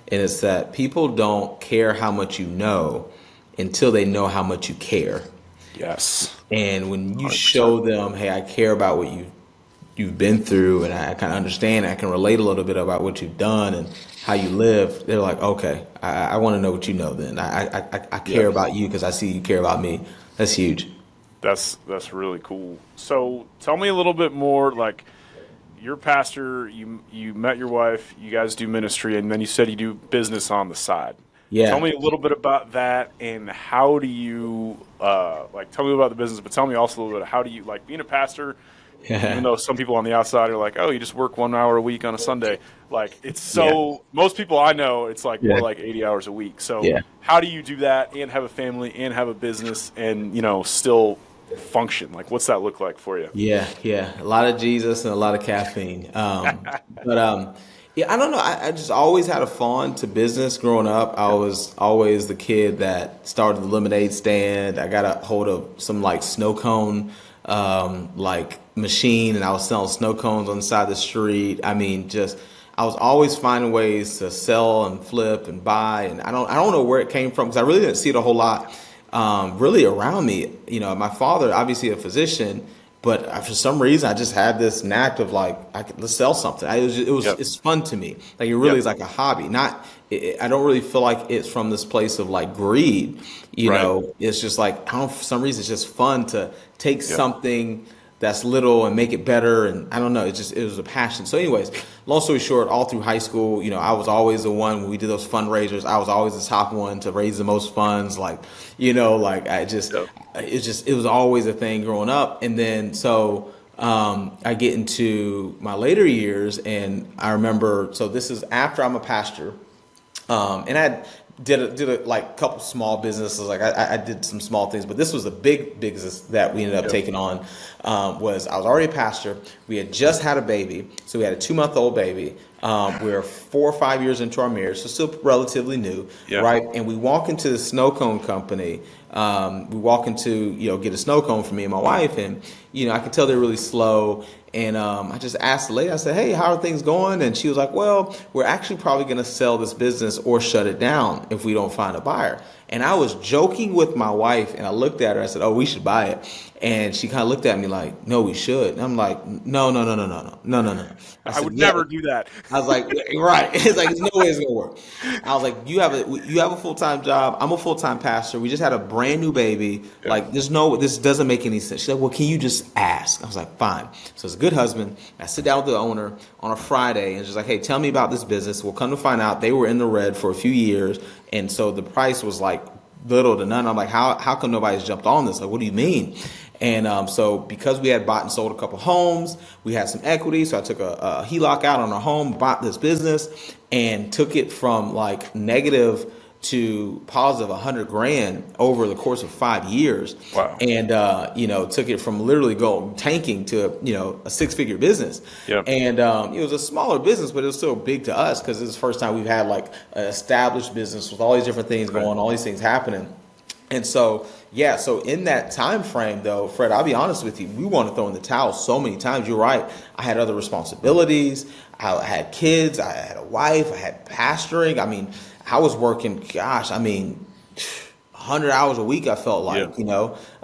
and it's that people don't care how much you know until they know how much you care. Yes, And when you 100%. show them, hey, I care about what you've been through, and I kind of understand, I can relate a little bit about what you've done and how you live. They're like, okay, I want to know what you know. Then I Yeah, care about you because I see you care about me. That's huge. that's really cool. So tell me a little bit more. Like you're a pastor, you met your wife, you guys do ministry, and then you said you do business on the side. Tell Yeah. me a little bit about that, and how do you like? Tell me about the business, but tell me also a little bit how do you like being a pastor. Even though some people on the outside are like, "Oh, you just work 1 hour a week on a Sunday," like it's Yeah. so most people I know, it's like more Yeah. like 80 hours a week. So Yeah. how do you do that and have a family and have a business and still function? Like, what's that look like for you? Yeah, yeah, a lot of Jesus and a lot of caffeine. But yeah, I don't know. I just always had a fond to business growing up. I Yeah, was always the kid that started the lemonade stand. I got a hold of some like snow cone like machine, and I was selling snow cones on the side of the street. I mean, just I was always finding ways to sell and flip and buy, and I don't know where it came from because I really didn't see it a whole lot really around me. My father, obviously a physician, but for some reason, I just had this knack of like, let's sell something. yeah, It's fun to me. Like it really yeah, is like a hobby. Not, I don't really feel like it's from this place of like greed. right, It's just like I don't. For some reason, it's just fun to take yeah, something that's little and make it better. And I don't know. It was a passion. So, anyways, long story short, all through high school, I was always the one when we did those fundraisers. I was always the top one to raise the most funds. Like yeah, it was always a thing growing up. And then so I get into my later years, and I remember. So this is after I'm a pastor. And I did a like couple small businesses. Like I did some small things, but this was a big business that we ended up yeah, taking on. Was I was already a pastor. We had just had a baby, so we had a 2-month-old baby. We were 4 or 5 years into our marriage, so still relatively new, yeah, right? And we walk into the snow cone company. We walk into get a snow cone for me and my wife, and I could tell they're really slow. And I just asked the lady, I said, hey, how are things going? And she was like, well, we're actually probably going to sell this business or shut it down if we don't find a buyer. And I was joking with my wife, and I looked at her, I said, oh, we should buy it. And she kind of looked at me like, no, we should. And I'm like, no, no, no, no, no, no, no, no, no. I I said, would yeah. never do that. I was like, right. It's like, there's no way it's gonna work. I was like, you have a full-time job. I'm a full-time pastor. We just had a brand new baby. Yeah, Like, this doesn't make any sense. She's like, well, can you just ask? I was like, fine. So it's a good husband. I sit down with the owner on a Friday, and she's like, hey, tell me about this business. We'll come to find out they were in the red for a few years, and so the price was like little to none. I'm like, how come nobody's jumped on this? Like, what do you mean? And so because we had bought and sold a couple homes, we had some equity. So I took a HELOC out on our home, bought this business, and took it from like negative to positive 100 grand over the course of 5 years. wow, And, took it from literally going tanking to, a 6-figure business. yeah, And it was a smaller business, but it was still big to us because it's the first time we've had like an established business with all these different things going right, on, all these things happening. And so, yeah, so in that time frame, though, Fred, I'll be honest with you, we want to throw in the towel so many times. You're right. I had other responsibilities. I had kids. I had a wife. I had pastoring. I mean, I was working, gosh, 100 hours a week, I felt yeah,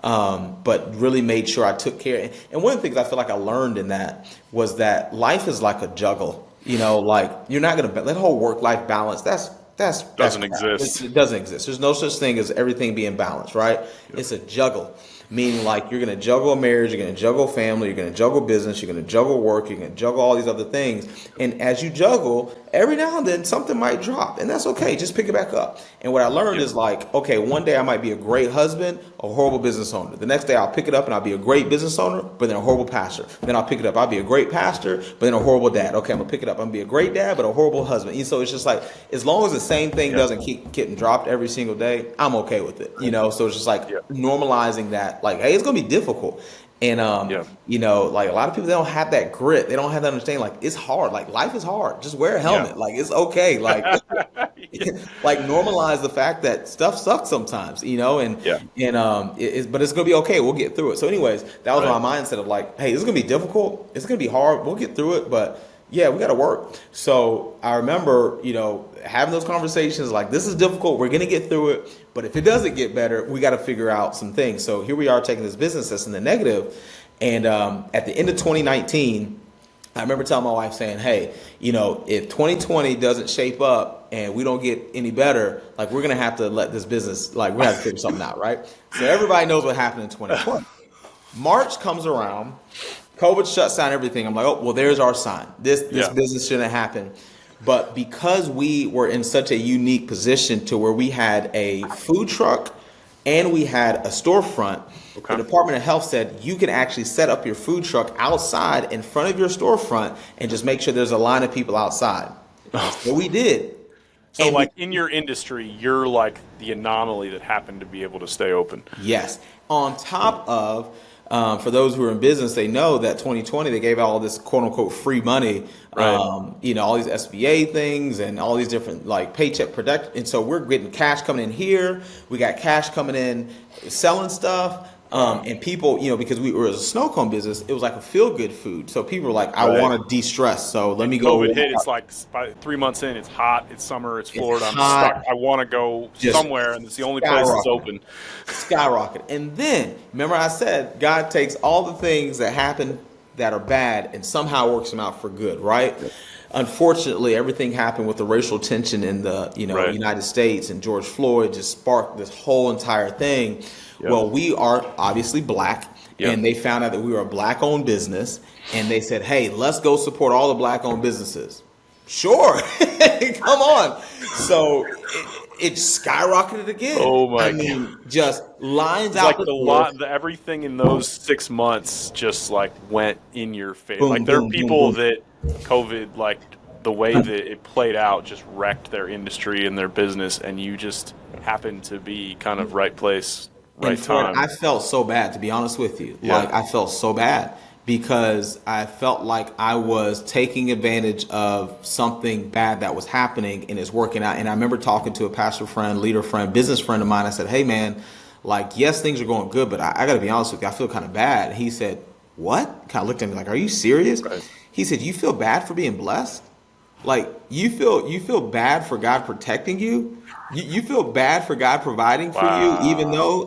like, but really made sure I took care. And one of the things I feel like I learned in that was that life is like a juggle. Like you're not going to, that whole work-life balance, that's doesn't crap. exist. It doesn't exist. There's no such thing as everything being balanced, right? Yeah, It's a juggle, meaning like you're going to juggle a marriage, you're going to juggle family, you're going to juggle business, you're going to juggle work, you're going to juggle all these other things. And as you juggle, every now and then something might drop, and that's okay. Just pick it back up. And what I learned yeah, is like, okay, one day I might be a great husband, a horrible business owner. The next day I'll pick it up and I'll be a great business owner, but then a horrible pastor. Then I'll pick it up, I'll be a great pastor, but then a horrible dad. Okay, I'm gonna pick it up, I'm gonna be a great dad, but a horrible husband. And so it's just like, as long as the same thing yeah, doesn't keep getting dropped every single day, I'm okay with it. So it's just like yeah, normalizing that, like, hey, it's gonna be difficult. And yeah, like a lot of people, they don't have that grit. They don't have that understanding. Like it's hard. Like life is hard. Just wear a yeah. helmet. Like it's okay. Like like normalize the fact that stuff sucks sometimes, and Yeah. but it's gonna be okay. We'll get through it. So, anyways, that was Right. my mindset of like, hey, this is gonna be difficult. It's gonna be hard. We'll get through it, but yeah, we got to work. So I remember, having those conversations like, this is difficult. We're gonna get through it, but if it doesn't get better, we got to figure out some things. So here we are taking this business that's in the negative, and at the end of 2019. I remember telling my wife saying, hey, if 2020 doesn't shape up and we don't get any better, like we're going to have to let this business, like we're going to have to figure something out, right? So everybody knows what happened in 2020. March comes around, COVID shuts down everything. I'm like, oh, well, there's our sign. This business shouldn't happen. But because we were in such a unique position to where we had a food truck and we had a storefront, the Department of Health said you can actually set up your food truck outside in front of your storefront and just make sure there's a line of people outside. So we did. So, like in your industry, you're like the anomaly that happened to be able to stay open. Yes. On top of, for those who are in business, they know that 2020 they gave out all this quote unquote free money, Right. all these SBA things and all these different like paycheck protect. And so we're getting cash coming in here. We got cash coming in selling stuff. And people, because we were a snow cone business, it was like a feel good food. So people were like, I want to de-stress. So let me go. COVID hit. It's like by 3 months in, it's hot. It's summer. It's Florida. I'm hot. stuck. I want to go Just somewhere, and it's the only place that's open. Skyrocket. And then, remember I said, God takes all the things that happen that are bad and somehow works them out for good, right? Unfortunately, everything happened with the racial tension in the United States, and George Floyd just sparked this whole entire thing. Yep. Well, we are obviously black, and they found out that we were a black-owned business, and they said, hey, let's go support all the black-owned businesses. Sure. Come on. So it skyrocketed again. Oh, my God. Just lines it's out like everything in those 6 months just like went in your face. Boom, like there boom, are people boom, boom. that COVID, like the way that it played out just wrecked their industry and their business, and you just happened to be kind of right place, right time. I felt so bad, to be honest with you. Yeah. Like I felt so bad because I felt like I was taking advantage of something bad that was happening and it's working out. And I remember talking to a pastor friend, leader friend, business friend of mine. I said, hey man, like, yes, things are going good, but I got to be honest with you. I feel kind of bad. He said, what? Kind of looked at me like, are you serious? Right. He said, you feel bad for being blessed? Like you feel bad for God protecting you? You feel bad for God providing for you, even though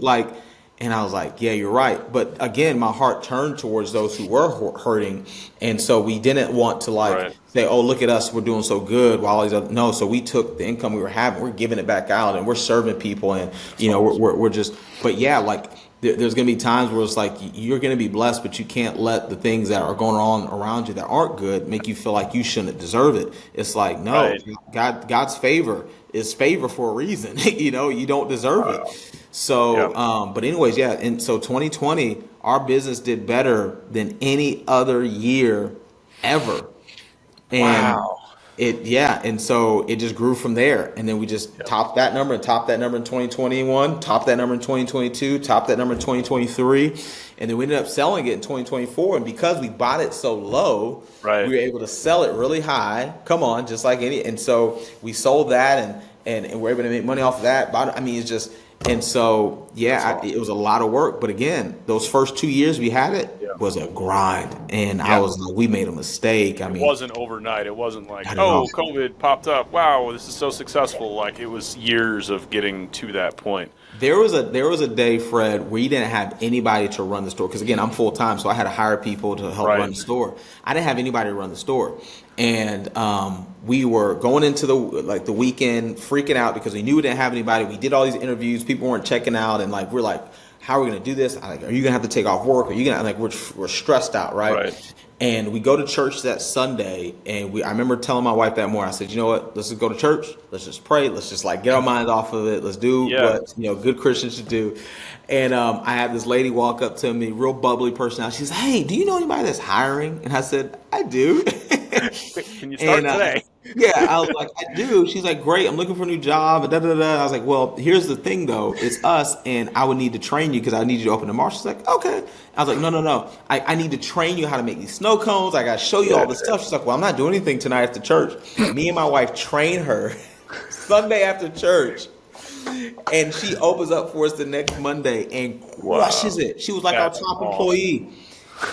and I was like, yeah, you're right. But again, my heart turned towards those who were hurting. And so we didn't want to say, oh, look at us, we're doing so good while all these other, no. So we took the income we were having, we're giving it back out and we're serving people. And, we're just, but yeah, like there's going to be times where it's like you're going to be blessed, but you can't let the things that are going on around you that aren't good make you feel like you shouldn't deserve it. It's like, no, God's favor is favor for a reason. You don't deserve it. So, but anyways, yeah. And so 2020, our business did better than any other year ever. And and so it just grew from there. And then we just topped that number and topped that number in 2021, topped that number in 2022, topped that number in 2023. And then we ended up selling it in 2024. And because we bought it so low, we were able to sell it really high. Come on, just like any. And so we sold that and we're able to make money off of that. I mean, it's just, and so, it was a lot of work. But again, those first 2 years we had it was a grind. And I was like, we made a mistake. I mean, it wasn't overnight. It wasn't like, COVID popped up. Wow, this is so successful. Like it was years of getting to that point. There was a day, Fred, where you didn't have anybody to run the store. Because again, I'm full time, so I had to hire people to help run the store. I didn't have anybody to run the store. And we were going into the weekend freaking out because we knew we didn't have anybody. We did all these interviews. People weren't checking out. And we're like, how are we going to do this? Are you going to have to take off work? Are you going to, we're stressed out, right? And we go to church that Sunday. And I remember telling my wife that morning, I said, you know what? Let's just go to church. Let's just pray. Let's just get our minds off of it. Let's do what, good Christians should do. And I had this lady walk up to me, real bubbly personality. She's like, hey, do you know anybody that's hiring? And I said, I do. Can you start today? I was like, I do. She's like, great. I'm looking for a new job. I was like, well, here's the thing, though. It's us, and I would need to train you because I need you to open the marsh. She's like, okay. I was like, no. I need to train you how to make these snow cones. I got to show you all this stuff. She's like, well, I'm not doing anything tonight after church. Me and my wife train her Sunday after church. And she opens up for us the next Monday and crushes it. She was like our That's top awesome. employee.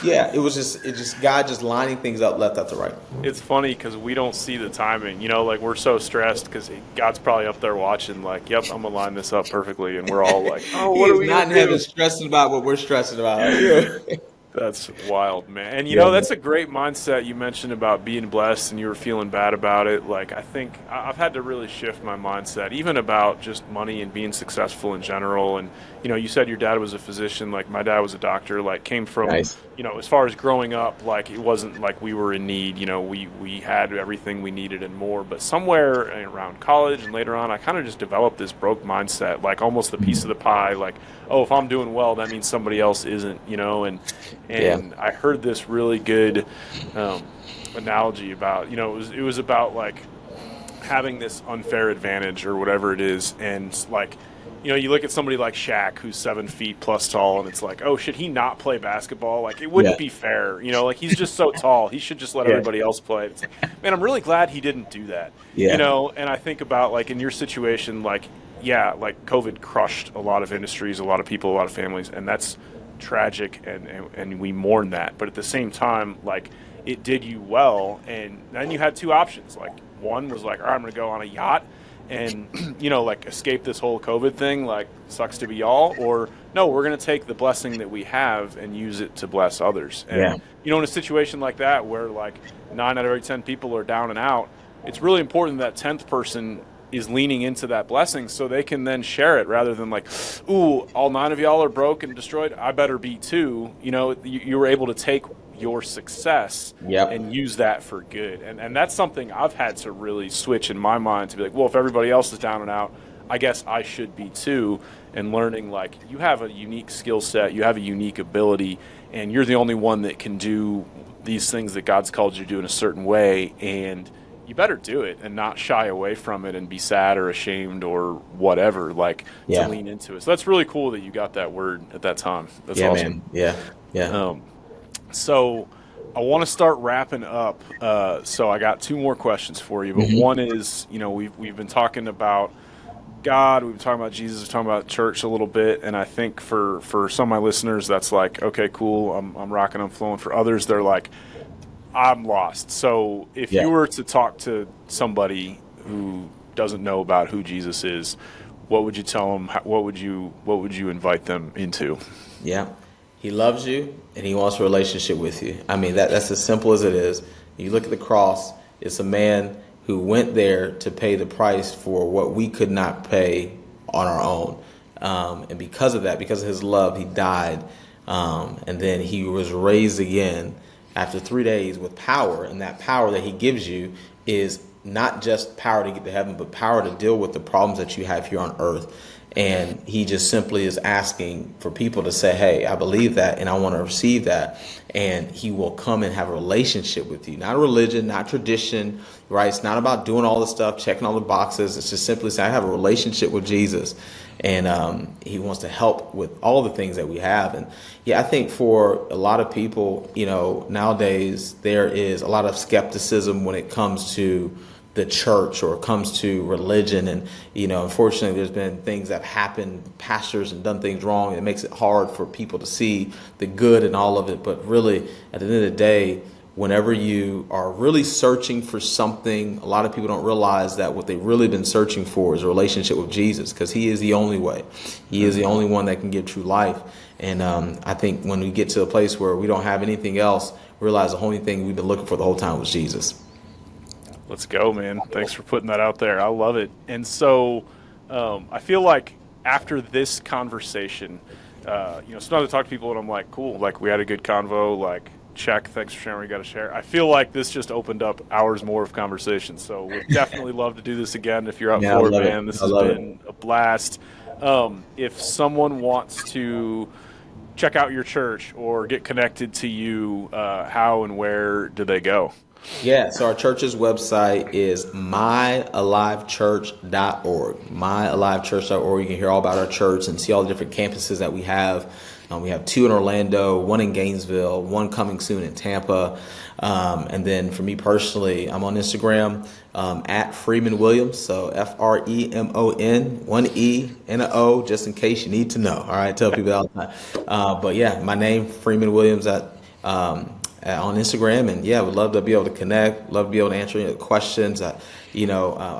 Yeah, it just God just lining things up left out to right. It's funny because we don't see the timing. Like we're so stressed because God's probably up there watching, like, yep, I'm going to line this up perfectly. And we're all like, oh, He what are is we not going in to heaven do? stressing about what we're stressing about. Yeah. That's wild, man. And Yeah, man. that's a great mindset you mentioned about being blessed and you were feeling bad about it. Like, I think I've had to really shift my mindset, even about just money and being successful in general. And, you said your dad was a physician. Like, my dad was a doctor, like, came from, Nice. as far as growing up, like, it wasn't like we were in need. We had everything we needed and more. But somewhere around college and later on, I kind of just developed this broke mindset, like almost the piece of the pie, like, oh, if I'm doing well, that means somebody else isn't, Yeah. and I heard this really good analogy about, it was about like having this unfair advantage or whatever it is. And like, you look at somebody like Shaq who's 7 feet plus tall and it's like, oh, should he not play basketball? Like it wouldn't Yeah. be fair. Like he's just so tall. He should just let Yeah. everybody else play. It's like, man, I'm really glad he didn't do that. Yeah. And I think about like in your situation, like, yeah, like COVID crushed a lot of industries, a lot of people, a lot of families, and that's tragic, and we mourn that. But at the same time, like it did you well, and then you had two options. Like one was like, all right, I'm going to go on a yacht and like escape this whole COVID thing. Like sucks to be y'all, or no, we're going to take the blessing that we have and use it to bless others. And in a situation like that where like 9 out of every 10 people are down and out, it's really important that 10th person is leaning into that blessing so they can then share it rather than like, ooh, all 9 of y'all are broke and destroyed, I better be too. You were able to take your success and use that for good. And that's something I've had to really switch in my mind to be like, well, if everybody else is down and out, I guess I should be too. And learning like you have a unique skill set, you have a unique ability, and you're the only one that can do these things that God's called you to do in a certain way. And you better do it and not shy away from it and be sad or ashamed or whatever, like to lean into it. So that's really cool that you got that word at that time. That's awesome. Man. Yeah. So I want to start wrapping up. So I got 2 more questions for you, but one is, we've been talking about God, we've been talking about Jesus, we've been talking about church a little bit, and I think for some of my listeners, that's like, okay, cool, I'm rocking, I'm flowing. For others, they're like, I'm lost. So if you were to talk to somebody who doesn't know about who Jesus is, what would you tell them? What would you invite them into? Yeah. He loves you and he wants a relationship with you. I mean, that's as simple as it is. You look at the cross, it's a man who went there to pay the price for what we could not pay on our own. And because of that, because of his love, he died. And then he was raised again after 3 days with power, and that power that he gives you is not just power to get to heaven, but power to deal with the problems that you have here on earth. And he just simply is asking for people to say, hey, I believe that and I want to receive that. And he will come and have a relationship with you, not a religion, not tradition, right? It's not about doing all the stuff, checking all the boxes. It's just simply saying, I have a relationship with Jesus. And he wants to help with all the things that we have. And I think for a lot of people, nowadays there is a lot of skepticism when it comes to the church or comes to religion. And, unfortunately, there's been things that have happened, pastors and done things wrong. And it makes it hard for people to see the good in all of it. But really, at the end of the day, whenever you are really searching for something, a lot of people don't realize that what they've really been searching for is a relationship with Jesus, because he is the only way. He is the only one that can give true life. And I think when we get to a place where we don't have anything else, realize the only thing we've been looking for the whole time was Jesus. Let's go, man. Thanks for putting that out there. I love it. And so I feel like after this conversation, sometimes I talk to people and I'm like, cool, like we had a good convo, like check, thanks for sharing, we got to share. I feel like this just opened up hours more of conversation. So we'd definitely love to do this again if you're up for it, man. This has been a blast. If someone wants to check out your church or get connected to you, how and where do they go? Yeah, so our church's website is myalivechurch.org. Myalivechurch.org. You can hear all about our church and see all the different campuses that we have. We have 2 in Orlando, 1 in Gainesville, 1 coming soon in Tampa. And then for me personally, I'm on Instagram at Fremon Williams. So Fremon, 1 E and an O, just in case you need to know. All right, tell people all the time. But yeah, my name, Fremon Williams on Instagram. And yeah, would love to be able to connect, love to be able to answer any questions. I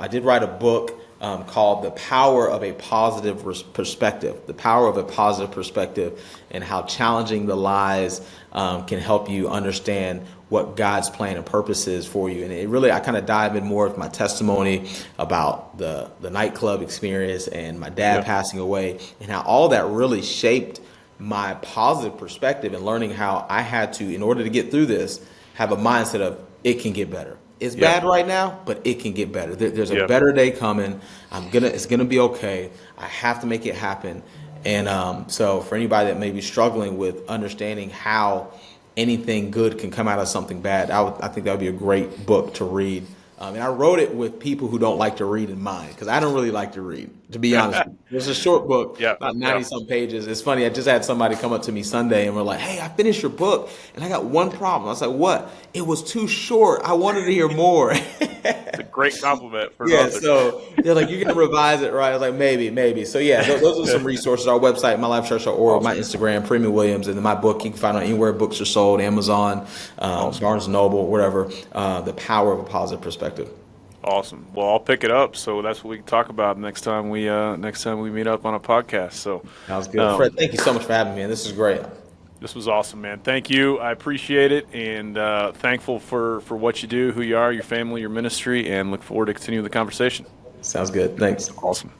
did write a book called The Power of a Positive Perspective, The Power of a Positive Perspective, and how challenging the lies can help you understand what God's plan and purpose is for you. And it really, I kind of dive in more of my testimony about the nightclub experience and my dad passing away, and how all that really shaped my positive perspective, and learning how I had to, in order to get through this, have a mindset of it can get better. It's bad right now, but it can get better. There's a better day coming. It's gonna be okay. I have to make it happen. And so for anybody that may be struggling with understanding how anything good can come out of something bad, I think that would be a great book to read. And I wrote it with people who don't like to read in mind, because I don't really like to read, to be honest with you. It's a short book, about 90-some pages. It's funny, I just had somebody come up to me Sunday and were like, hey, I finished your book, and I got one problem. I was like, what? It was too short. I wanted to hear more. It's a great compliment for so they're like, you're going to revise it, right? I was like, maybe. So yeah, those are some resources. Our website, mylifechurch.org, my Instagram, Fremon Williams, and then my book you can find on anywhere books are sold, Amazon, Barnes & Noble, whatever. The Power of a Positive Perspective. Awesome. Well, I'll pick it up. So that's what we can talk about next time we meet up on a podcast. So sounds good. Fred, thank you so much for having me. This is great. This was awesome, man. Thank you. I appreciate it, and thankful for what you do, who you are, your family, your ministry, and look forward to continuing the conversation. Sounds good. Thanks. Awesome.